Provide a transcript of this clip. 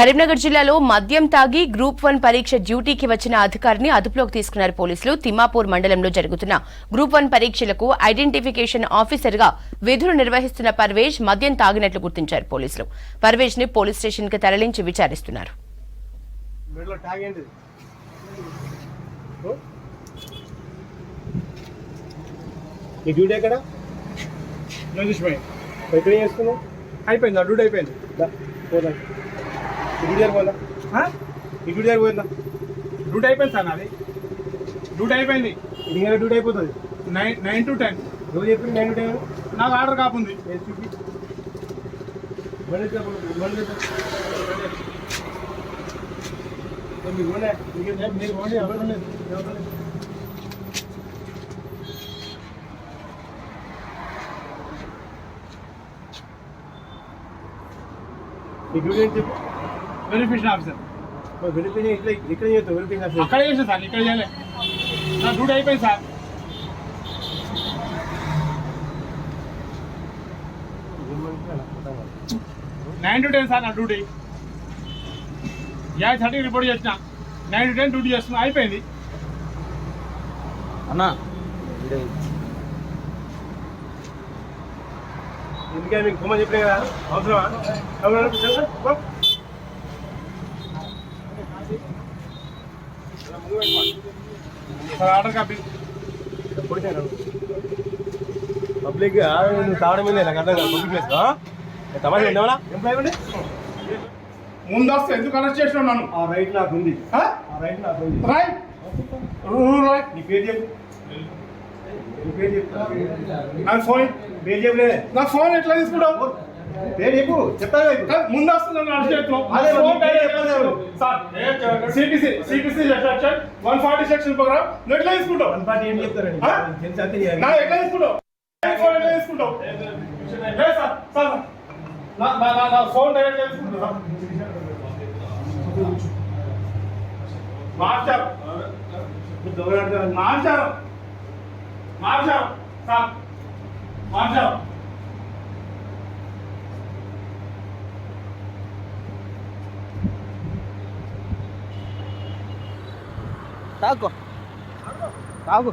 కరీంనగర్ జిల్లాలో మద్యం తాగి గ్రూప్ 1 పరీక్ష డ్యూటీకి వచ్చిన అధికారిని అదుపులోకి తీసుకున్నారు పోలీసులు. తిమ్మాపూర్ మండలంలో జరుగుతున్న గ్రూప్ 1 పరీక్షలకు ఐడెంటిఫికేషన్ ఆఫీసర్ గా విధులు నిర్వహిస్తున్న పర్వేజ్ మద్యం తాగినట్లు గుర్తించారు పోలీసులు. పర్వేజ్ ని పోలీస్ స్టేషన్ కి తరలించి విచారిస్తున్నారు. అయిపోయింది డ్యూటీ అయిపోయింది డ్యూటీ అయిపోయింది సార్ నాది డ్యూటీ అయిపోయింది డ్యూటీ అయిపోతుంది 9 to 10 రోజు చెప్పింది 9 to 10 నాకు ఆర్డర్ కాపుంది చెప్పు వెరిఫికేషన్ ఆఫీసర్ వెరిఫికేషన్ ఇక్కడ చేస్తావు వెరిఫికేషన్ అక్కడ చేసాను సార్ ఇక్కడ చేయలే నా డ్యూటీ అయిపోయింది సార్ నైన్ టు 10 సార్ నా డ్యూటీ 30 రిపోర్ట్ చేసిన 9 to 10 డ్యూటీ చేస్తున్నా అయిపోయింది అన్నా ఎందుకే మీకు ఫోన్ చెప్పినా కదా అవసరమా సార్ ఆర్డర్ కాపీ పబ్లిక్ నువ్వు తాగడం మీద నాకు అర్థం కాదు పబ్లిక్ ప్లేస్ తమాషా ఉండేవాళ్ళ ఎంప్లాయ్ ముందు వస్తే ఎందుకు అరెస్ట్ చేసినావు నన్ను ఆ రైట్ నాకు ఉంది రైట్ నీ పేరు చెప్పు నీ పేరు చెప్పు నాకు ఫోన్ పేరు చెప్పలేదు నా ఫోన్ ఎట్లా తీసుకుంటావు పేరు చెప్పు చెప్తాను ముందు వస్తే నన్ను అరెస్ట్ చేస్తున్నావు అదే సార్ సిపిసి సెక్షన్ 140 సెక్షన్ ప్రకారం నువ్వు ఎట్లా తీసుకుంటావు 140 ఏం చెప్తారండి తెలిసి అంతే నా ఎట్లా తీసుకుంటావు ఫోన్ ఎట్లా తీసుకుంటావు లేదు సార్ సార్ నా ఫోన్ డైరెక్ట్ తీసుకుంటా మార్చారు మార్చారు మార్చారు సార్ మార్చారు తాగు